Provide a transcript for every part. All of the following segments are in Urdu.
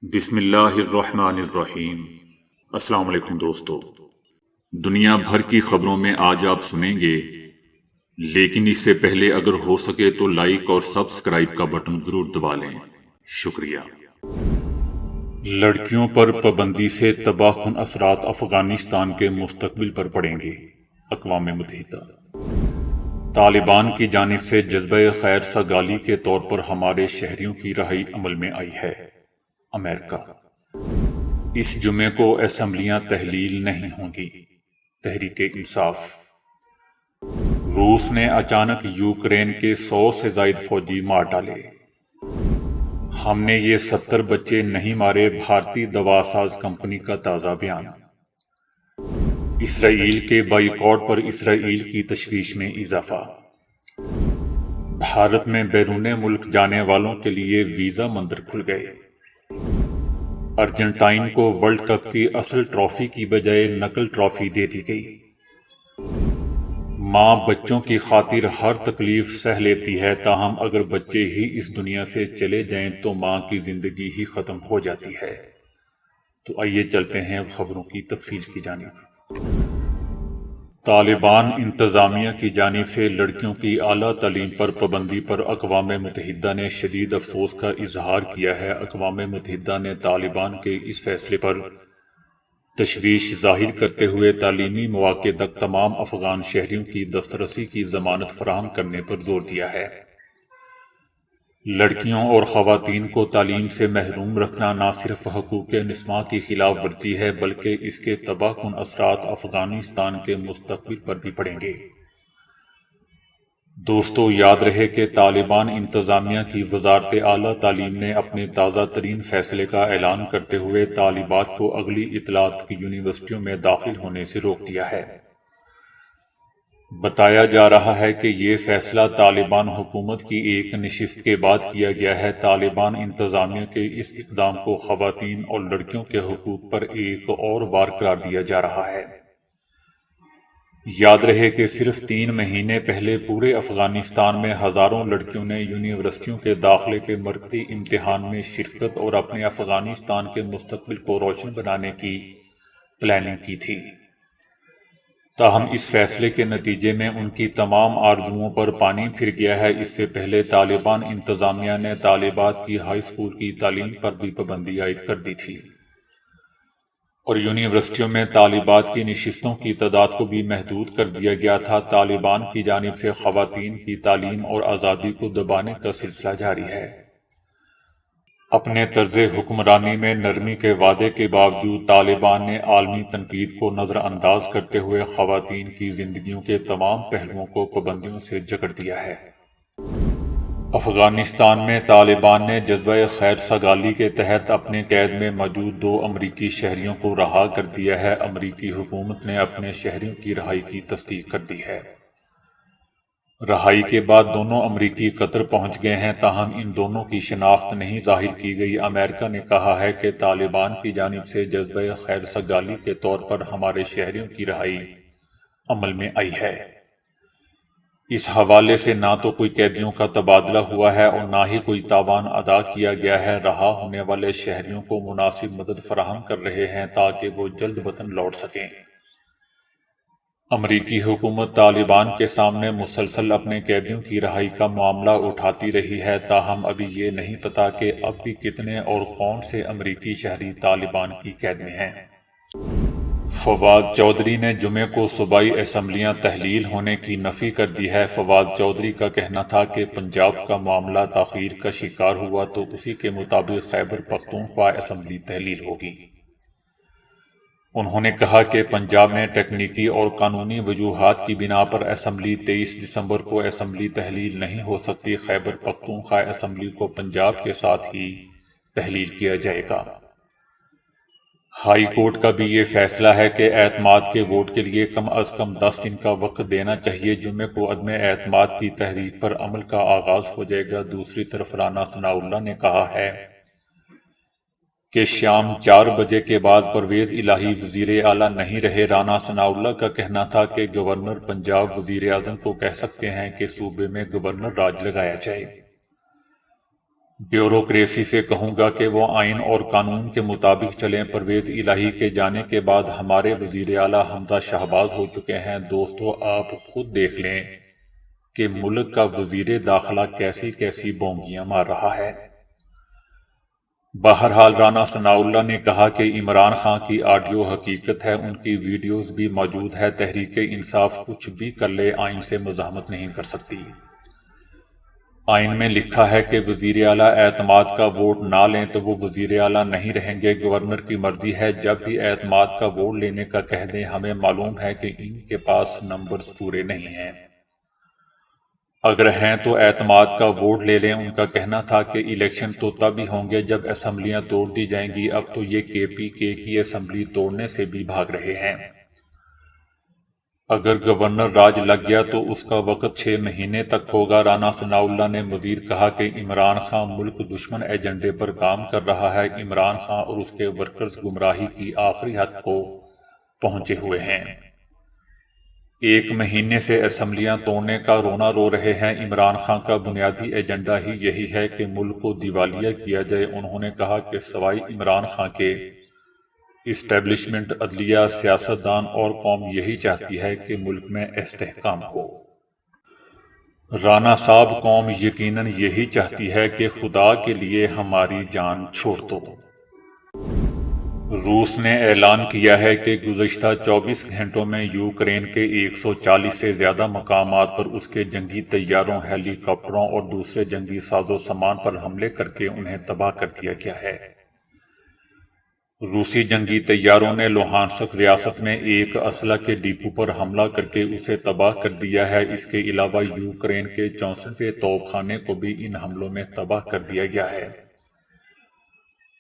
بسم اللہ الرحمن الرحیم۔ السلام علیکم دوستو، دنیا بھر کی خبروں میں آج آپ سنیں گے، لیکن اس سے پہلے اگر ہو سکے تو لائک اور سبسکرائب کا بٹن ضرور دبا لیں۔ شکریہ۔ لڑکیوں پر پابندی سے تباہ کن اثرات افغانستان کے مستقبل پر پڑیں گے، اقوام متحدہ۔ طالبان کی جانب سے جذبہ خیر سگالی کے طور پر ہمارے شہریوں کی رہائی عمل میں آئی ہے، امریکہ۔ اس جمعے کو اسمبلیاں تحلیل نہیں ہوں گی، تحریک انصاف۔ روس نے اچانک یوکرین کے 100 سے زائد فوجی مار ڈالے۔ ہم نے یہ 70 بچے نہیں مارے، بھارتی دوا ساز کمپنی کا تازہ بیان۔ اسرائیل کے بائیکاٹ پر اسرائیل کی تشویش میں اضافہ۔ بھارت میں بیرون ملک جانے والوں کے لیے ویزا مندر کھل گئے۔ ارجنٹائن کو ورلڈ کپ کی اصل ٹرافی کی بجائے نقل ٹرافی دے دی گئی۔ ماں بچوں کی خاطر ہر تکلیف سہ لیتی ہے، تاہم اگر بچے ہی اس دنیا سے چلے جائیں تو ماں کی زندگی ہی ختم ہو جاتی ہے۔ تو آئیے چلتے ہیں خبروں کی تفصیل کی جانب۔ طالبان انتظامیہ کی جانب سے لڑکیوں کی اعلیٰ تعلیم پر پابندی پر اقوام متحدہ نے شدید افسوس کا اظہار کیا ہے۔ اقوام متحدہ نے طالبان کے اس فیصلے پر تشویش ظاہر کرتے ہوئے تعلیمی مواقع تک تمام افغان شہریوں کی دسترسی کی ضمانت فراہم کرنے پر زور دیا ہے۔ لڑکیوں اور خواتین کو تعلیم سے محروم رکھنا نہ صرف حقوق نسواں کی خلاف ورزی ہے، بلکہ اس کے تباہ کن اثرات افغانستان کے مستقبل پر بھی پڑیں گے۔ دوستو، یاد رہے کہ طالبان انتظامیہ کی وزارت اعلیٰ تعلیم نے اپنے تازہ ترین فیصلے کا اعلان کرتے ہوئے طالبات کو اگلی اطلاعات کی یونیورسٹیوں میں داخل ہونے سے روک دیا ہے۔ بتایا جا رہا ہے کہ یہ فیصلہ طالبان حکومت کی ایک نشست کے بعد کیا گیا ہے۔ طالبان انتظامیہ کے اس اقدام کو خواتین اور لڑکیوں کے حقوق پر ایک اور وار قرار دیا جا رہا ہے۔ یاد رہے کہ صرف 3 مہینے پہلے پورے افغانستان میں ہزاروں لڑکیوں نے یونیورسٹیوں کے داخلے کے مرکزی امتحان میں شرکت اور اپنے افغانستان کے مستقبل کو روشن بنانے کی پلاننگ کی تھی۔ تاہم اس فیصلے کے نتیجے میں ان کی تمام آرزوؤں پر پانی پھر گیا ہے۔ اس سے پہلے طالبان انتظامیہ نے طالبات کی ہائی اسکول کی تعلیم پر بھی پابندی عائد کر دی تھی اور یونیورسٹیوں میں طالبات کی نشستوں کی تعداد کو بھی محدود کر دیا گیا تھا۔ طالبان کی جانب سے خواتین کی تعلیم اور آزادی کو دبانے کا سلسلہ جاری ہے۔ اپنے طرز حکمرانی میں نرمی کے وعدے کے باوجود طالبان نے عالمی تنقید کو نظر انداز کرتے ہوئے خواتین کی زندگیوں کے تمام پہلوؤں کو پابندیوں سے جکڑ دیا ہے۔ افغانستان میں طالبان نے جذبہ خیر سگالی کے تحت اپنے قید میں موجود 2 امریکی شہریوں کو رہا کر دیا ہے۔ امریکی حکومت نے اپنے شہریوں کی رہائی کی تصدیق کر دی ہے۔ رہائی کے بعد دونوں امریکی قطر پہنچ گئے ہیں، تاہم ان دونوں کی شناخت نہیں ظاہر کی گئی۔ امریکہ نے کہا ہے کہ طالبان کی جانب سے جذبہ خیر سگالی کے طور پر ہمارے شہریوں کی رہائی عمل میں آئی ہے۔ اس حوالے سے نہ تو کوئی قیدیوں کا تبادلہ ہوا ہے اور نہ ہی کوئی تاوان ادا کیا گیا ہے۔ رہا ہونے والے شہریوں کو مناسب مدد فراہم کر رہے ہیں تاکہ وہ جلد وطن لوٹ سکیں۔ امریکی حکومت طالبان کے سامنے مسلسل اپنے قیدیوں کی رہائی کا معاملہ اٹھاتی رہی ہے، تاہم ابھی یہ نہیں پتا کہ اب بھی کتنے اور کون سے امریکی شہری طالبان کی قید میں ہیں۔ فواد چودھری نے جمعے کو صوبائی اسمبلیاں تحلیل ہونے کی نفی کر دی ہے۔ فواد چودھری کا کہنا تھا کہ پنجاب کا معاملہ تاخیر کا شکار ہوا تو اسی کے مطابق خیبر پختونخوا اسمبلی تحلیل ہوگی۔ انہوں نے کہا کہ پنجاب میں تکنیکی اور قانونی وجوہات کی بنا پر اسمبلی 23 دسمبر کو اسمبلی تحلیل نہیں ہو سکتی۔ خیبر پختونخوا اسمبلی کو پنجاب کے ساتھ ہی تحلیل کیا جائے گا۔ ہائی کورٹ کا بھی یہ فیصلہ ہے کہ اعتماد کے ووٹ کے لیے کم از کم 10 دن کا وقت دینا چاہیے۔ جمعے کو عدم اعتماد کی تحریک پر عمل کا آغاز ہو جائے گا۔ دوسری طرف رانا ثناء اللہ نے کہا ہے کہ شام 4 بجے کے بعد پرویز الہی وزیر اعلیٰ نہیں رہے۔ رانا ثناء اللہ کا کہنا تھا کہ گورنر پنجاب وزیر اعظم کو کہہ سکتے ہیں کہ صوبے میں گورنر راج لگایا جائے۔ بیوروکریسی سے کہوں گا کہ وہ آئین اور قانون کے مطابق چلیں۔ پرویز الہی کے جانے کے بعد ہمارے وزیر اعلیٰ حمزہ شہباز ہو چکے ہیں۔ دوستو، آپ خود دیکھ لیں کہ ملک کا وزیر داخلہ کیسی کیسی بونگیاں مار رہا ہے۔ بہرحال رانا ثناء اللہ نے کہا کہ عمران خان کی آڈیو حقیقت ہے، ان کی ویڈیوز بھی موجود ہے۔ تحریک انصاف کچھ بھی کر لے، آئین سے مزاحمت نہیں کر سکتی۔ آئین میں لکھا ہے کہ وزیر اعلیٰ اعتماد کا ووٹ نہ لیں تو وہ وزیر اعلیٰ نہیں رہیں گے۔ گورنر کی مرضی ہے، جب بھی اعتماد کا ووٹ لینے کا کہہ دیں۔ ہمیں معلوم ہے کہ ان کے پاس نمبرز پورے نہیں ہیں، اگر ہیں تو اعتماد کا ووٹ لے لیں۔ ان کا کہنا تھا کہ الیکشن تو تب ہی ہوں گے جب اسمبلیاں توڑ دی جائیں گی۔ اب تو یہ KPK کی اسمبلی توڑنے سے بھی بھاگ رہے ہیں۔ اگر گورنر راج لگ گیا تو اس کا وقت 6 مہینے تک ہوگا۔ رانا ثناء اللہ نے مزید کہا کہ عمران خان ملک دشمن ایجنڈے پر کام کر رہا ہے۔ عمران خان اور اس کے ورکرز گمراہی کی آخری حد کو پہنچے ہوئے ہیں۔ 1 مہینے سے اسمبلیاں توڑنے کا رونا رو رہے ہیں۔ عمران خان کا بنیادی ایجنڈا ہی یہی ہے کہ ملک کو دیوالیہ کیا جائے۔ انہوں نے کہا کہ سوائے عمران خان کے اسٹیبلشمنٹ، عدلیہ، سیاستدان اور قوم یہی چاہتی ہے کہ ملک میں استحکام ہو۔ رانا صاحب، قوم یقیناً یہی چاہتی ہے کہ خدا کے لیے ہماری جان چھوڑ دو۔ روس نے اعلان کیا ہے کہ گزشتہ 24 گھنٹوں میں یوکرین کے 140 سے زیادہ مقامات پر اس کے جنگی طیاروں، ہیلی کاپٹروں اور دوسرے جنگی ساز و سامان پر حملے کر کے انہیں تباہ کر دیا گیا ہے۔ روسی جنگی طیاروں نے لوہانسک ریاست میں ایک اسلحہ کے ڈپو پر حملہ کر کے اسے تباہ کر دیا ہے۔ اس کے علاوہ یوکرین کے 64ویں توپ خانے کو بھی ان حملوں میں تباہ کر دیا گیا ہے۔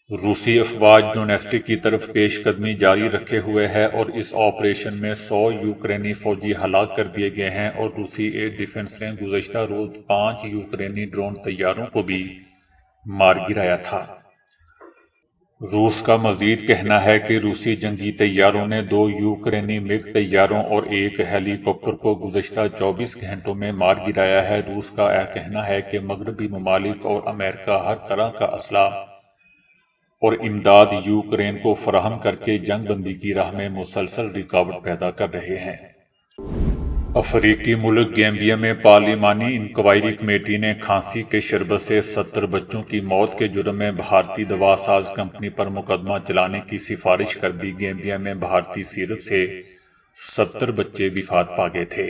روسی افواج ڈونیٹسک کی طرف پیش قدمی جاری رکھے ہوئے ہے اور اس آپریشن میں 100 یوکرینی فوجی ہلاک کر دیے گئے ہیں، اور روسی ایئر ڈیفنس نے گزشتہ روز 5 یوکرینی ڈرون طیاروں کو بھی مار گرایا تھا۔ روس کا مزید کہنا ہے کہ روسی جنگی طیاروں نے 2 یوکرینی MiG طیاروں اور ایک ہیلی کاپٹر کو گزشتہ 24 گھنٹوں میں مار گرایا ہے۔ روس کا کہنا ہے کہ مغربی ممالک اور امریکہ ہر طرح کا اسلحہ اور امداد یوکرین کو فراہم کر کے جنگ بندی کی راہ میں مسلسل رکاوٹ پیدا کر رہے ہیں۔ افریقی ملک گیمبیا میں پارلیمانی انکوائری کمیٹی نے کھانسی کے شربت سے 70 بچوں کی موت کے جرم میں بھارتی دوا ساز کمپنی پر مقدمہ چلانے کی سفارش کر دی۔ گیمبیا میں بھارتی سیرپ سے 70 بچے وفات پا گئے تھے۔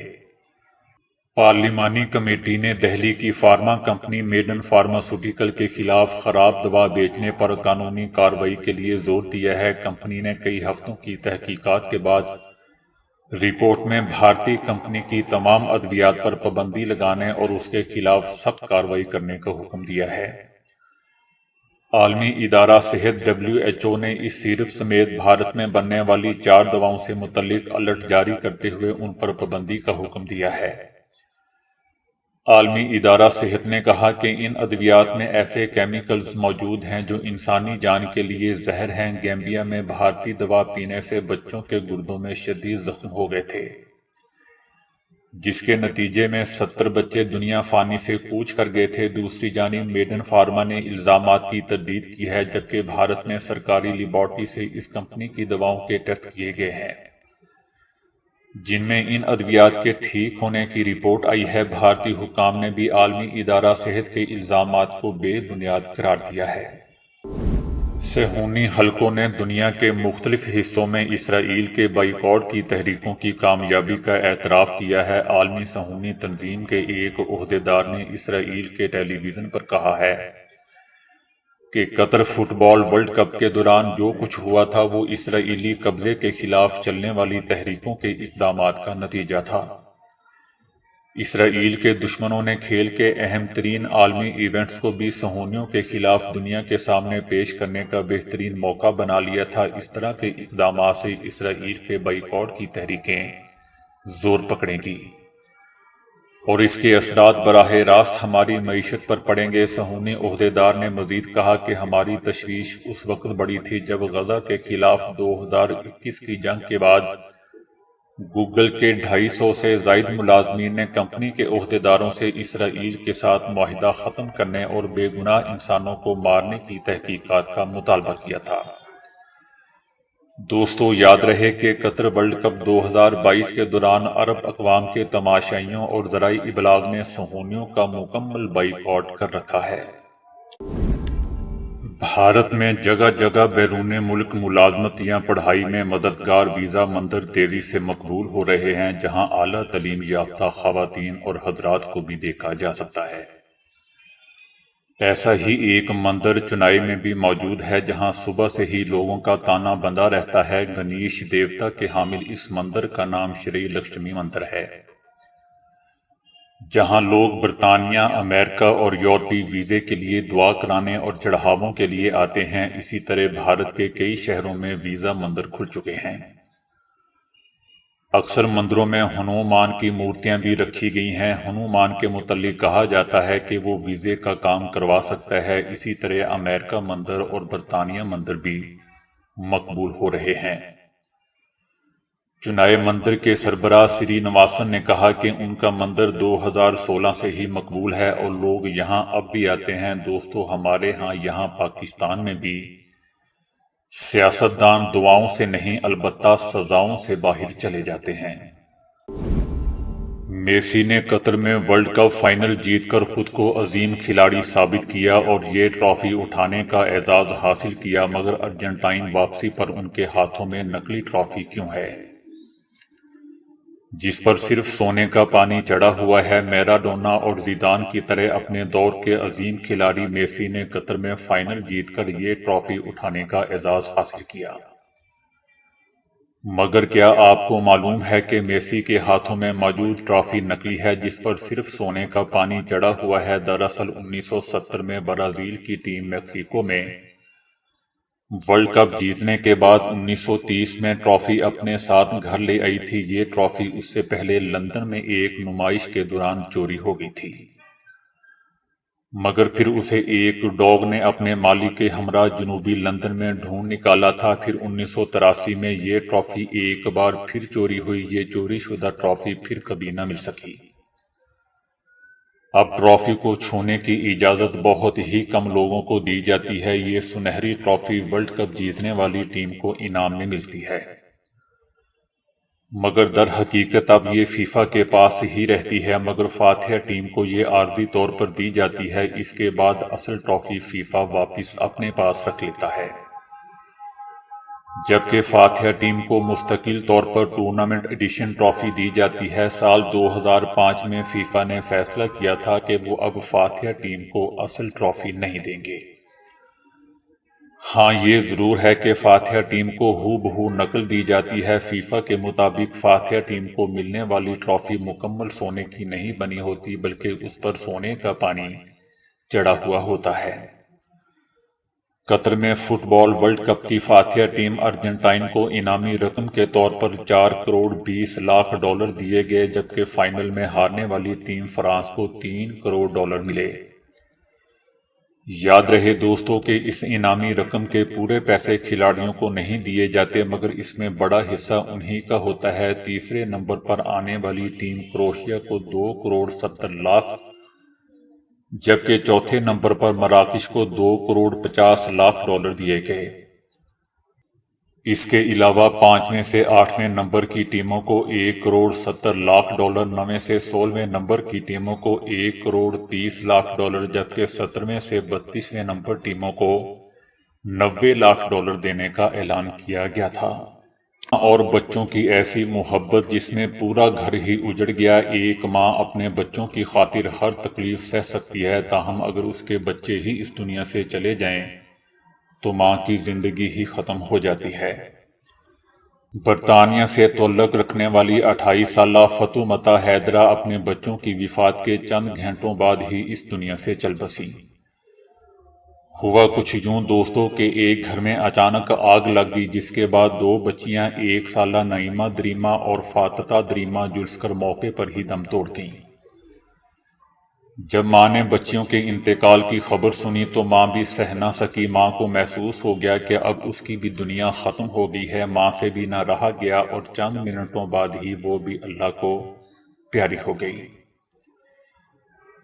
پارلیمانی کمیٹی نے دہلی کی فارما کمپنی میڈن فارماسیوٹیکل کے خلاف خراب دوا بیچنے پر قانونی کارروائی کے لیے زور دیا ہے۔ کمپنی نے کئی ہفتوں کی تحقیقات کے بعد رپورٹ میں بھارتی کمپنی کی تمام ادویات پر پابندی لگانے اور اس کے خلاف سخت کارروائی کرنے کا حکم دیا ہے۔ عالمی ادارہ صحت WHO نے اس سیرپ سمیت بھارت میں بننے والی 4 دواؤں سے متعلق الرٹ جاری کرتے ہوئے ان پر پابندی کا حکم دیا ہے۔ عالمی ادارہ صحت نے کہا کہ ان ادویات میں ایسے کیمیکلز موجود ہیں جو انسانی جان کے لیے زہر ہیں۔ گیمبیا میں بھارتی دوا پینے سے بچوں کے گردوں میں شدید زخم ہو گئے تھے، جس کے نتیجے میں 70 بچے دنیا فانی سے کوچ کر گئے تھے۔ دوسری جانب میڈن فارما نے الزامات کی تردید کی ہے، جبکہ بھارت میں سرکاری لیبارٹری سے اس کمپنی کی دواؤں کے ٹیسٹ کیے گئے ہیں، جن میں ان ادویات کے ٹھیک ہونے کی رپورٹ آئی ہے۔ بھارتی حکام نے بھی عالمی ادارہ صحت کے الزامات کو بے بنیاد قرار دیا ہے۔ صہیونی حلقوں نے دنیا کے مختلف حصوں میں اسرائیل کے بائیکاٹ کی تحریکوں کی کامیابی کا اعتراف کیا ہے۔ عالمی صہیونی تنظیم کے ایک عہدیدار نے اسرائیل کے ٹیلی ویژن پر کہا ہے کہ قطر فٹ بال ورلڈ کپ کے دوران جو کچھ ہوا تھا وہ اسرائیلی قبضے کے خلاف چلنے والی تحریکوں کے اقدامات کا نتیجہ تھا۔ اسرائیل کے دشمنوں نے کھیل کے اہم ترین عالمی ایونٹس کو بھی صہیونیوں کے خلاف دنیا کے سامنے پیش کرنے کا بہترین موقع بنا لیا تھا۔ اس طرح کے اقدامات سے اسرائیل کے بائیکاٹ کی تحریکیں زور پکڑیں گی اور اس کے اثرات براہ راست ہماری معیشت پر پڑیں گے۔ صہیونی عہدیدار نے مزید کہا کہ ہماری تشویش اس وقت بڑی تھی جب غزہ کے خلاف 2021 کی جنگ کے بعد گوگل کے 250 سے زائد ملازمین نے کمپنی کے عہدیداروں سے اسرائیل کے ساتھ معاہدہ ختم کرنے اور بے گناہ انسانوں کو مارنے کی تحقیقات کا مطالبہ کیا تھا۔ دوستو، یاد رہے کہ قطر ورلڈ کپ 2022 کے دوران عرب اقوام کے تماشائیوں اور ذرائع ابلاغ نے صہیونیوں کا مکمل بائیکاٹ کر رکھا ہے۔ بھارت میں جگہ جگہ بیرون ملک ملازمت یا پڑھائی میں مددگار ویزا منظر تیزی سے مقبول ہو رہے ہیں، جہاں اعلیٰ تعلیم یافتہ خواتین اور حضرات کو بھی دیکھا جا سکتا ہے۔ ایسا ہی ایک منظر چنائی میں بھی موجود ہے، جہاں صبح سے ہی لوگوں کا تانا بندہ رہتا ہے۔ گنیش دیوتا کے حامل اس مندر کا نام شری لکشمی مندر ہے، جہاں لوگ برطانیہ، امریکہ اور یورپی ویزے کے لیے دعا کرانے اور چڑھاووں کے لیے آتے ہیں۔ اسی طرح بھارت کے کئی شہروں میں ویزا مندر کھل چکے ہیں۔ اکثر مندروں میں ہنومان کی مورتیاں بھی رکھی گئی ہیں۔ ہنومان کے متعلق کہا جاتا ہے کہ وہ ویزے کا کام کروا سکتا ہے۔ اسی طرح امریکہ مندر اور برطانیہ مندر بھی مقبول ہو رہے ہیں۔ چنائی مندر کے سربراہ سری نواسن نے کہا کہ ان کا مندر 2016 سے ہی مقبول ہے اور لوگ یہاں اب بھی آتے ہیں۔ دوستو، ہمارے ہاں یہاں پاکستان میں بھی سیاستدان دعاؤں سے نہیں البتہ سزاؤں سے باہر چلے جاتے ہیں۔ میسی نے قطر میں ورلڈ کپ فائنل جیت کر خود کو عظیم کھلاڑی ثابت کیا اور یہ ٹرافی اٹھانے کا اعزاز حاصل کیا، مگر ارجنٹائن واپسی پر ان کے ہاتھوں میں نقلی ٹرافی کیوں ہے، جس پر صرف سونے کا پانی چڑھا ہوا ہے؟ میراڈونا اور زیدان کی طرح اپنے دور کے عظیم کھلاڑی میسی نے قطر میں فائنل جیت کر یہ ٹرافی اٹھانے کا اعزاز حاصل کیا، مگر کیا آپ کو معلوم ہے کہ میسی کے ہاتھوں میں موجود ٹرافی نقلی ہے، جس پر صرف سونے کا پانی چڑھا ہوا ہے؟ دراصل 1970 میں برازیل کی ٹیم میکسیکو میں ورلڈ کپ جیتنے کے بعد 1930 میں ٹرافی اپنے ساتھ گھر لے آئی تھی۔ یہ ٹرافی اس سے پہلے لندن میں ایک نمائش کے دوران چوری ہو گئی تھی، مگر پھر اسے ایک ڈاگ نے اپنے مالک کے ہمراہ جنوبی لندن میں ڈھونڈ نکالا تھا۔ پھر 1983 میں یہ ٹرافی ایک بار پھر چوری ہوئی۔ یہ چوری شدہ ٹرافی پھر کبھی نہ مل سکی۔ اب ٹرافی کو چھونے کی اجازت بہت ہی کم لوگوں کو دی جاتی ہے۔ یہ سنہری ٹرافی ورلڈ کپ جیتنے والی ٹیم کو انعام میں ملتی ہے، مگر در حقیقت اب یہ فیفا کے پاس ہی رہتی ہے، مگر فاتحہ ٹیم کو یہ عارضی طور پر دی جاتی ہے۔ اس کے بعد اصل ٹرافی فیفا واپس اپنے پاس رکھ لیتا ہے، جبکہ فاتحہ ٹیم کو مستقل طور پر ٹورنامنٹ ایڈیشن ٹرافی دی جاتی ہے۔ سال 2005 میں فیفا نے فیصلہ کیا تھا کہ وہ اب فاتحہ ٹیم کو اصل ٹرافی نہیں دیں گے۔ ہاں، یہ ضرور ہے کہ فاتحہ ٹیم کو ہو بہو نقل دی جاتی ہے۔ فیفا کے مطابق فاتحہ ٹیم کو ملنے والی ٹرافی مکمل سونے کی نہیں بنی ہوتی، بلکہ اس پر سونے کا پانی چڑھا ہوا ہوتا ہے۔ قطر میں فٹ بال ورلڈ کپ کی فاتحہ ٹیم ارجنٹائن کو انعامی رقم کے طور پر 4 کروڑ 20 لاکھ ڈالر دیے گئے، جبکہ فائنل میں ہارنے والی ٹیم فرانس کو 3 کروڑ ڈالر ملے۔ یاد رہے دوستو کہ اس انعامی رقم کے پورے پیسے کھلاڑیوں کو نہیں دیے جاتے، مگر اس میں بڑا حصہ انہی کا ہوتا ہے۔ تیسرے نمبر پر آنے والی ٹیم کروشیا کو 2 کروڑ 70 لاکھ، جبکہ چوتھے نمبر پر مراکش کو 2 کروڑ 50 لاکھ ڈالر دیے گئے۔ اس کے علاوہ 5ویں سے 8ویں نمبر کی ٹیموں کو 1 کروڑ 70 لاکھ ڈالر، 9ویں سے 16ویں نمبر کی ٹیموں کو 1 کروڑ 30 لاکھ ڈالر، جبکہ 17ویں سے 32ویں نمبر ٹیموں کو 90 لاکھ ڈالر دینے کا اعلان کیا گیا تھا۔ اور بچوں کی ایسی محبت جس میں پورا گھر ہی اجڑ گیا۔ ایک ماں اپنے بچوں کی خاطر ہر تکلیف سہ سکتی ہے، تاہم اگر اس کے بچے ہی اس دنیا سے چلے جائیں تو ماں کی زندگی ہی ختم ہو جاتی ہے۔ برطانیہ سے تعلق رکھنے والی 28 سالہ فاطمہ حیدرا اپنے بچوں کی وفات کے چند گھنٹوں بعد ہی اس دنیا سے چل بسی۔ ہوا کچھ یوں دوستوں کہ ایک گھر میں اچانک آگ لگ گئی، جس کے بعد 2 بچیاں 1 سالہ نعیمہ دریمہ اور فاتحہ دریمہ جھلس کر موقع پر ہی دم توڑ گئیں۔ جب ماں نے بچیوں کے انتقال کی خبر سنی تو ماں بھی سہ نہ سکی۔ ماں کو محسوس ہو گیا کہ اب اس کی بھی دنیا ختم ہو گئی ہے۔ ماں سے بھی نہ رہا گیا اور چند منٹوں بعد ہی وہ بھی اللہ کو پیاری ہو گئی۔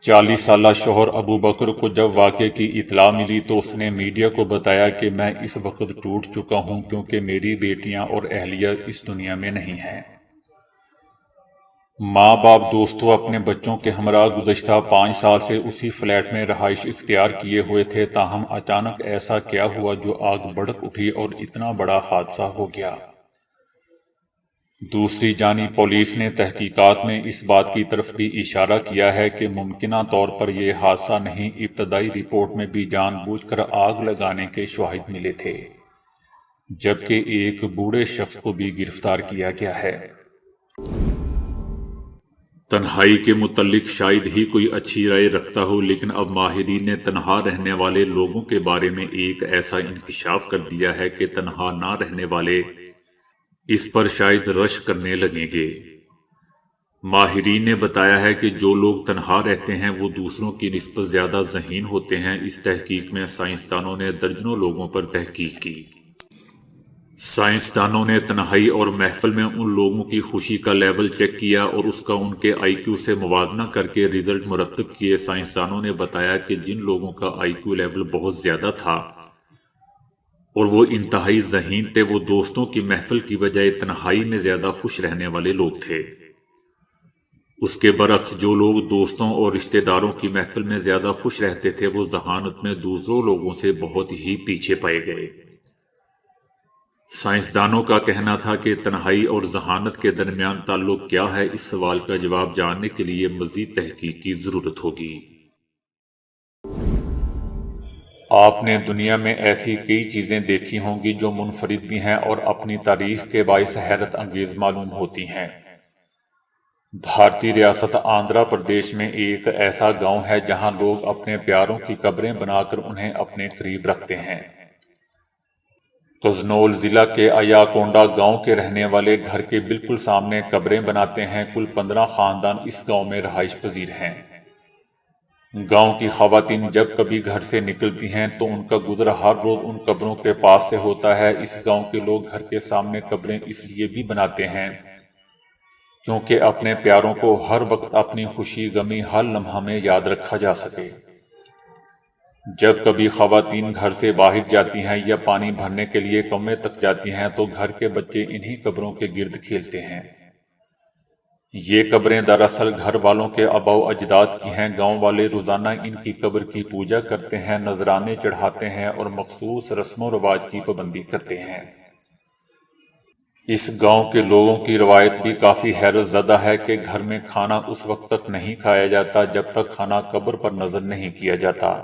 40 سالہ شوہر ابو بکر کو جب واقعے کی اطلاع ملی تو اس نے میڈیا کو بتایا کہ میں اس وقت ٹوٹ چکا ہوں کیونکہ میری بیٹیاں اور اہلیہ اس دنیا میں نہیں ہیں۔ ماں باپ دوستوں اپنے بچوں کے ہمراہ گزشتہ 5 سال سے اسی فلیٹ میں رہائش اختیار کیے ہوئے تھے، تاہم اچانک ایسا کیا ہوا جو آگ بھڑک اٹھی اور اتنا بڑا حادثہ ہو گیا۔ دوسری جانب پولیس نے تحقیقات میں اس بات کی طرف بھی اشارہ کیا ہے کہ ممکنہ طور پر یہ حادثہ نہیں، ابتدائی رپورٹ میں بھی جان بوجھ کر آگ لگانے کے شواہد ملے تھے، جبکہ ایک بوڑھے شخص کو بھی گرفتار کیا گیا ہے۔ تنہائی کے متعلق شاید ہی کوئی اچھی رائے رکھتا ہو، لیکن اب ماہرین نے تنہا رہنے والے لوگوں کے بارے میں ایک ایسا انکشاف کر دیا ہے کہ تنہا نہ رہنے والے اس پر شاید رشک کرنے لگیں گے۔ ماہرین نے بتایا ہے کہ جو لوگ تنہا رہتے ہیں وہ دوسروں کی نسبت زیادہ ذہین ہوتے ہیں۔ اس تحقیق میں سائنسدانوں نے درجنوں لوگوں پر تحقیق کی۔ سائنسدانوں نے تنہائی اور محفل میں ان لوگوں کی خوشی کا لیول چیک کیا اور اس کا ان کے آئی کیو سے موازنہ کر کے رزلٹ مرتب کیے۔ سائنسدانوں نے بتایا کہ جن لوگوں کا آئی کیو لیول بہت زیادہ تھا اور وہ انتہائی ذہین تھے، وہ دوستوں کی محفل کی بجائے تنہائی میں زیادہ خوش رہنے والے لوگ تھے۔ اس کے برعکس جو لوگ دوستوں اور رشتہ داروں کی محفل میں زیادہ خوش رہتے تھے وہ ذہانت میں دوسروں لوگوں سے بہت ہی پیچھے پائے گئے۔ سائنسدانوں کا کہنا تھا کہ تنہائی اور ذہانت کے درمیان تعلق کیا ہے، اس سوال کا جواب جاننے کے لیے مزید تحقیق کی ضرورت ہوگی۔ آپ نے دنیا میں ایسی کئی چیزیں دیکھی ہوں گی جو منفرد بھی ہیں اور اپنی تاریخ کے باعث حیرت انگیز معلوم ہوتی ہیں۔ بھارتی ریاست آندھرا پردیش میں ایک ایسا گاؤں ہے جہاں لوگ اپنے پیاروں کی قبریں بنا کر انہیں اپنے قریب رکھتے ہیں۔ کزنول ضلع کے ایاکونڈا گاؤں کے رہنے والے گھر کے بالکل سامنے قبریں بناتے ہیں۔ کل 15 خاندان اس گاؤں میں رہائش پذیر ہیں۔ گاؤں کی خواتین جب کبھی گھر سے نکلتی ہیں تو ان کا گزر ہر روز ان قبروں کے پاس سے ہوتا ہے۔ اس گاؤں کے لوگ گھر کے سامنے قبریں اس لیے بھی بناتے ہیں کیونکہ اپنے پیاروں کو ہر وقت اپنی خوشی غمی ہر لمحہ میں یاد رکھا جا سکے۔ جب کبھی خواتین گھر سے باہر جاتی ہیں یا پانی بھرنے کے لیے کنویں تک جاتی ہیں تو گھر کے بچے انہی قبروں کے گرد کھیلتے ہیں۔ یہ قبریں دراصل گھر والوں کے آباء و اجداد کی ہیں۔ گاؤں والے روزانہ ان کی قبر کی پوجا کرتے ہیں، نذرانے چڑھاتے ہیں اور مخصوص رسم و رواج کی پابندی کرتے ہیں۔ اس گاؤں کے لوگوں کی روایت بھی کافی حیرت زدہ ہے کہ گھر میں کھانا اس وقت تک نہیں کھایا جاتا جب تک کھانا قبر پر نظر نہیں کیا جاتا۔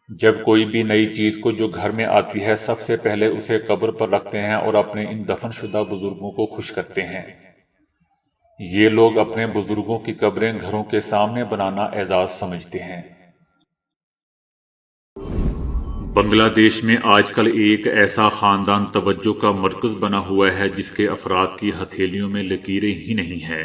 جب کوئی بھی نئی چیز کو جو گھر میں آتی ہے سب سے پہلے اسے قبر پر رکھتے ہیں اور اپنے ان دفن شدہ بزرگوں کو خوش کرتے ہیں۔ یہ لوگ اپنے بزرگوں کی قبریں گھروں کے سامنے بنانا اعزاز سمجھتے ہیں۔ بنگلہ دیش میں آج کل ایک ایسا خاندان توجہ کا مرکز بنا ہوا ہے جس کے افراد کی ہتھیلیوں میں لکیریں ہی نہیں ہیں،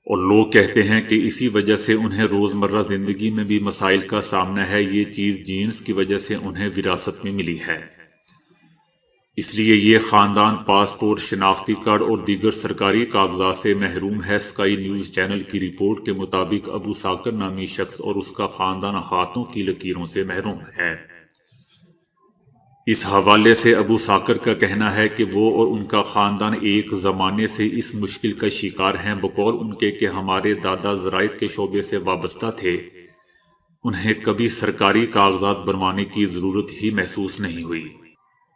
اور لوگ کہتے ہیں کہ اسی وجہ سے انہیں روزمرہ زندگی میں بھی مسائل کا سامنا ہے۔ یہ چیز جینز کی وجہ سے انہیں وراثت میں ملی ہے، اس لیے یہ خاندان پاسپورٹ، شناختی کارڈ اور دیگر سرکاری کاغذات سے محروم ہے۔ اسکائی نیوز چینل کی رپورٹ کے مطابق ابو ساکر نامی شخص اور اس کا خاندان ہاتھوں کی لکیروں سے محروم ہے۔ اس حوالے سے ابو ساکر کا کہنا ہے کہ وہ اور ان کا خاندان ایک زمانے سے اس مشکل کا شکار ہیں۔ بقول ان کے کہ ہمارے دادا زراعت کے شعبے سے وابستہ تھے، انہیں کبھی سرکاری کاغذات بنوانے کی ضرورت ہی محسوس نہیں ہوئی،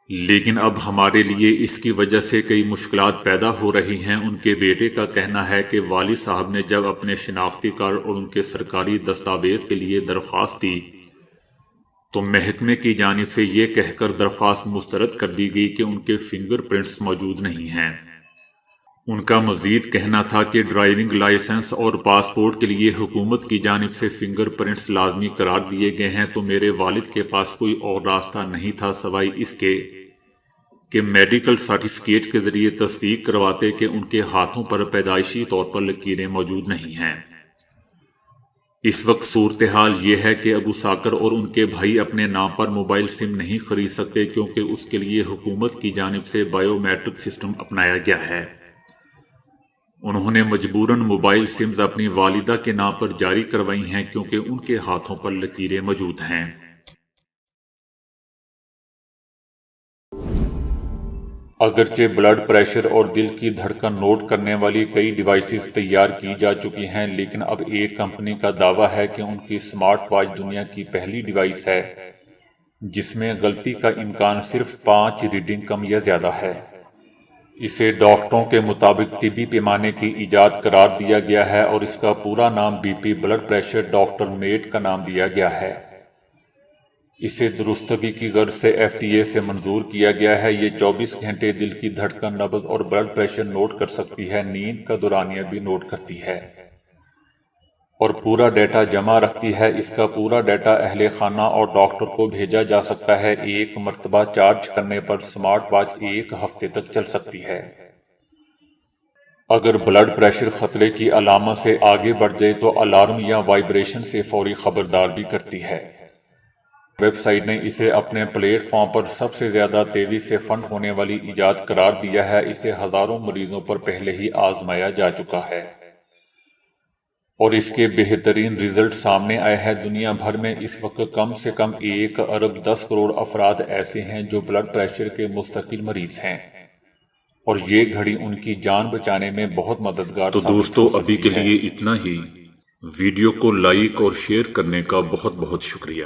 لیکن اب ہمارے لیے اس کی وجہ سے کئی مشکلات پیدا ہو رہی ہیں۔ ان کے بیٹے کا کہنا ہے کہ والد صاحب نے جب اپنے شناختی کارڈ اور ان کے سرکاری دستاویز کے لیے درخواست دی تو محکمے کی جانب سے یہ کہہ کر درخواست مسترد کر دی گئی کہ ان کے فنگر پرنٹس موجود نہیں ہیں۔ ان کا مزید کہنا تھا کہ ڈرائیونگ لائسنس اور پاسپورٹ کے لیے حکومت کی جانب سے فنگر پرنٹس لازمی قرار دیے گئے ہیں، تو میرے والد کے پاس کوئی اور راستہ نہیں تھا سوائے اس کے کہ میڈیکل سرٹیفکیٹ کے ذریعے تصدیق کرواتے کہ ان کے ہاتھوں پر پیدائشی طور پر لکیریں موجود نہیں ہیں۔ اس وقت صورتحال یہ ہے کہ ابو ساکر اور ان کے بھائی اپنے نام پر موبائل سم نہیں خرید سکتے کیونکہ اس کے لیے حکومت کی جانب سے بائیو میٹرک سسٹم اپنایا گیا ہے۔ انہوں نے مجبوراً موبائل سمز اپنی والدہ کے نام پر جاری کروائی ہیں کیونکہ ان کے ہاتھوں پر لکیریں موجود ہیں۔ اگرچہ بلڈ پریشر اور دل کی دھڑکن نوٹ کرنے والی کئی ڈیوائسز تیار کی جا چکی ہیں، لیکن اب ایک کمپنی کا دعویٰ ہے کہ ان کی سمارٹ واچ دنیا کی پہلی ڈیوائس ہے جس میں غلطی کا امکان صرف 5 ریڈنگ کم یا زیادہ ہے۔ اسے ڈاکٹروں کے مطابق طبی پیمانے کی ایجاد قرار دیا گیا ہے اور اس کا پورا نام B P blood pressure doctor میٹ کا نام دیا گیا ہے۔ اسے درستگی کی غرض سے FDA سے منظور کیا گیا ہے۔ یہ 24 گھنٹے دل کی دھڑکن، نبض اور بلڈ پریشر نوٹ کر سکتی ہے، نیند کا دورانیہ بھی نوٹ کرتی ہے اور پورا ڈیٹا جمع رکھتی ہے۔ اس کا پورا ڈیٹا اہل خانہ اور ڈاکٹر کو بھیجا جا سکتا ہے۔ ایک مرتبہ چارج کرنے پر سمارٹ واچ 1 ہفتے تک چل سکتی ہے۔ اگر بلڈ پریشر خطرے کی علامت سے آگے بڑھ جائے تو الارم یا وائبریشن سے فوری خبردار بھی کرتی ہے۔ ویب سائٹ نے اسے اپنے پلیٹ فارم پر سب سے زیادہ تیزی سے فنڈ ہونے والی ایجاد قرار دیا ہے۔ اسے ہزاروں مریضوں پر پہلے ہی آزمایا جا چکا ہے اور اس کے بہترین رزلٹ سامنے آئے ہیں۔ دنیا بھر میں اس وقت کم سے کم 1 ارب 10 کروڑ افراد ایسے ہیں جو بلڈ پریشر کے مستقل مریض ہیں اور یہ گھڑی ان کی جان بچانے میں بہت مددگار ثابت ہو سکتی ہے۔ تو دوستو، ابھی کے لیے اتنا ہی۔ ویڈیو کو لائک اور شیئر کرنے کا بہت بہت شکریہ۔